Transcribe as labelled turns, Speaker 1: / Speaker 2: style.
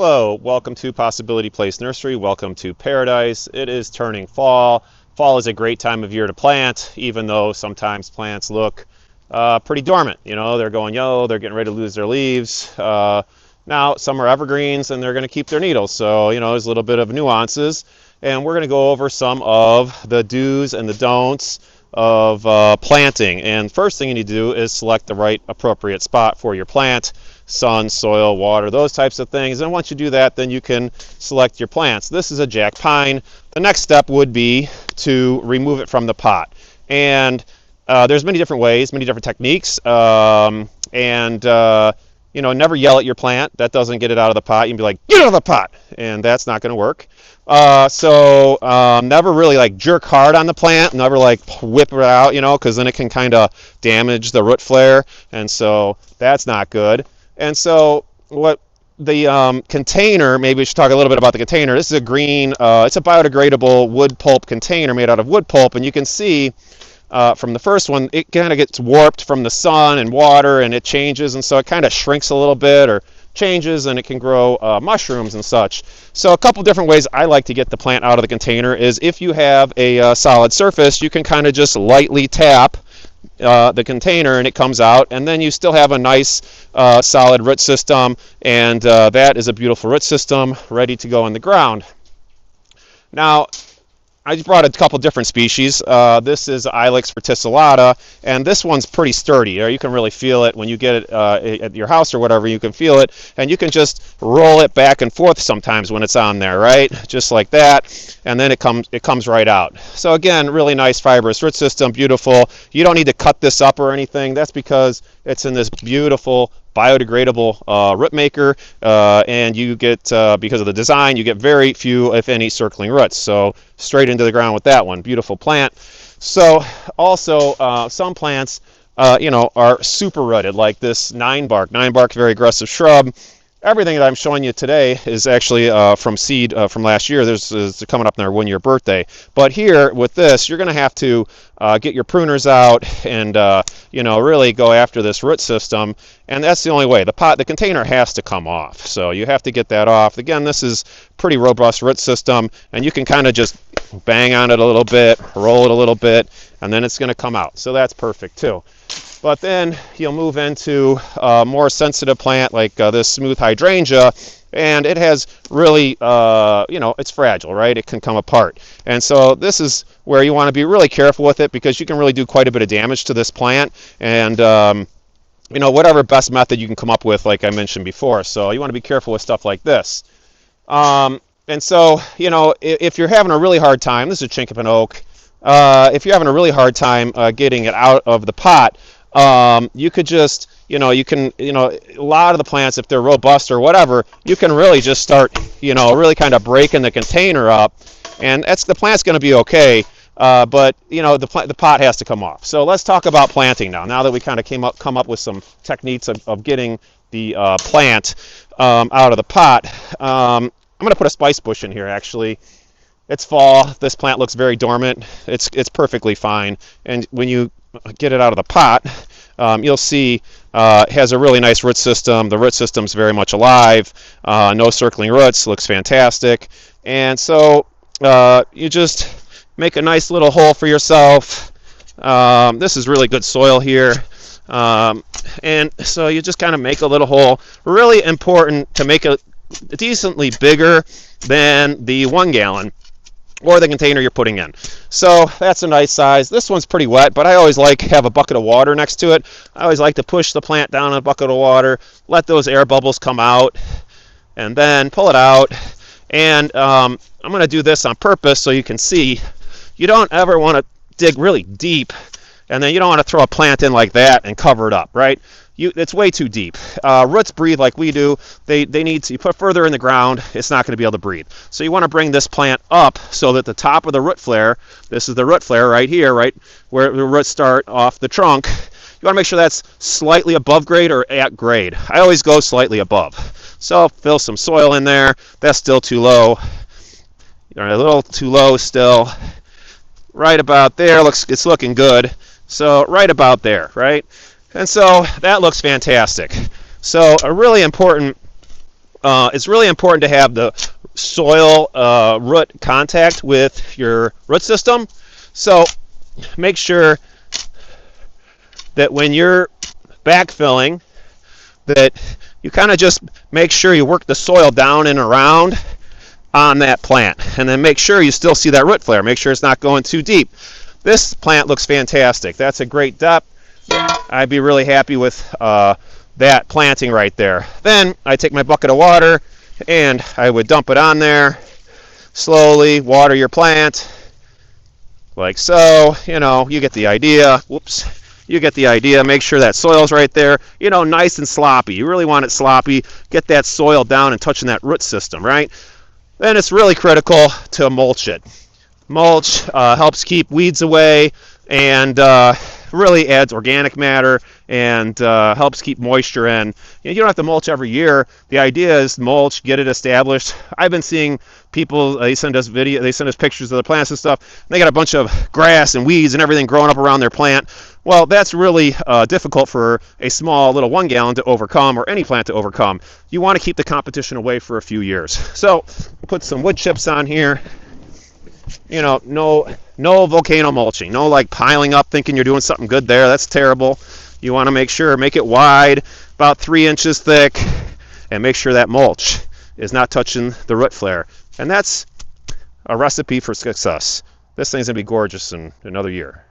Speaker 1: Hello, welcome to Possibility Place Nursery. Welcome to paradise. It is turning fall. Fall is a great time of year to plant, even though sometimes plants look pretty dormant. You know, they're going, they're getting ready to lose their leaves. Now, some are evergreens and they're going to keep their needles. So, there's a little bit of nuances. And we're going to go over some of the do's and the don'ts of planting. And first thing you need to do is select the right appropriate spot for your plant. Sun, soil, water, those types of things. And once you do that, then you can select your plants. This is a jack pine. The next step would be to remove it from the pot. And there's many different ways, many different techniques. Never yell at your plant. That doesn't get it out of the pot. You can be like, get out of the pot. And that's not going to work. Never really jerk hard on the plant. Never whip it out, because then it can kind of damage the root flare. And so that's not good. And so what the container, maybe we should talk a little bit about the container. This is a green, it's a biodegradable wood pulp container made out of wood pulp. And you can see from the first one, it kind of gets warped from the sun and water, and it changes. And so it kind of shrinks a little bit or changes, and it can grow mushrooms and such. So a couple different ways I like to get the plant out of the container is if you have a solid surface, you can kind of just lightly tap the container and it comes out, and then you still have a nice solid root system, and that is a beautiful root system ready to go in the ground. Now, I just brought a couple different species. This is Ilex verticillata, and this one's pretty sturdy. You can really feel it when you get it at your house or whatever. You can feel it, and you can just roll it back and forth sometimes when it's on there, right? Just like that, and then it comes right out. So again, really nice fibrous root system, beautiful. You don't need to cut this up or anything. That's because it's in this beautiful biodegradable root maker, and you get, because of the design, you get very few, if any, circling roots. So straight into the ground with that one. Beautiful plant. So also some plants, are super rooted, like this 9-bark. 9-bark, very aggressive shrub. Everything that I'm showing you today is actually from seed from last year. This is coming up on our 1-year birthday. But here with this, you're going to have to get your pruners out and really go after this root system. And that's the only way. The container has to come off. So you have to get that off. Again, this is pretty robust root system, and you can kind of just bang on it a little bit, roll it a little bit, and then it's going to come out. So that's perfect too. But then you'll move into a more sensitive plant like this smooth hydrangea, and it has really, it's fragile, right? It can come apart. And so this is where you want to be really careful with it, because you can really do quite a bit of damage to this plant. And, whatever best method you can come up with, like I mentioned before. So you want to be careful with stuff like this. And so, if you're having a really hard time, this is a chinkapin oak. If you're having a really hard time getting it out of the pot, you could just, a lot of the plants, if they're robust or whatever, you can really just start, really kind of breaking the container up, and the plant's going to be okay. But the pot has to come off. So let's talk about planting now. Now that we kind of come up with some techniques of getting the plant out of the pot, I'm going to put a spice bush in here. Actually, it's fall. This plant looks very dormant. It's perfectly fine. And when you get it out of the pot, you'll see it has a really nice root system. The root system's very much alive. No circling roots. Looks fantastic. And so you just make a nice little hole for yourself. This is really good soil here. And so you just kind of make a little hole. Really important to make it decently bigger than the 1 gallon or the container you're putting in. So that's a nice size. This one's pretty wet, but I always have a bucket of water next to it. I always like to push the plant down in a bucket of water, let those air bubbles come out, and then pull it out. And I'm going to do this on purpose so you can see. You don't ever want to dig really deep, and then you don't want to throw a plant in like that and cover it up, right? It's way too deep. Roots breathe like we do. They need to, you put further in the ground, it's not going to be able to breathe. So you want to bring this plant up so that the top of the root flare, this is the root flare right here, right, where the roots start off the trunk. You want to make sure that's slightly above grade or at grade. I always go slightly above. So fill some soil in there. That's still too low. A little too low still. Right about there. It's looking good. So right about there, right? And so that looks fantastic. So a really important it's really important to have the soil root contact with your root system. So make sure that when you're backfilling, that you kind of just make sure you work the soil down and around on that plant, and then make sure you still see that root flare. Make sure it's not going too deep. This plant looks fantastic. That's a great depth. I'd be really happy with that planting right there. Then I take my bucket of water and I would dump it on there, slowly water your plant like so. You get the idea. Whoops. You get the idea. Make sure that soil's right there, nice and sloppy. You really want it sloppy. Get that soil down and touching that root system, right? Then it's really critical to mulch it. Mulch helps keep weeds away and really adds organic matter and helps keep moisture in. You don't have to mulch every year. The idea is mulch, get it established. I've been seeing people, they send us pictures of the plants and stuff. And they got a bunch of grass and weeds and everything growing up around their plant. Well, that's really difficult for a small little 1 gallon to overcome, or any plant to overcome. You want to keep the competition away for a few years. So put some wood chips on here. No volcano mulching. No like piling up thinking you're doing something good there. That's terrible. You want to make it wide, about 3 inches thick, and make sure that mulch is not touching the root flare. And that's a recipe for success. This thing's going to be gorgeous in another year.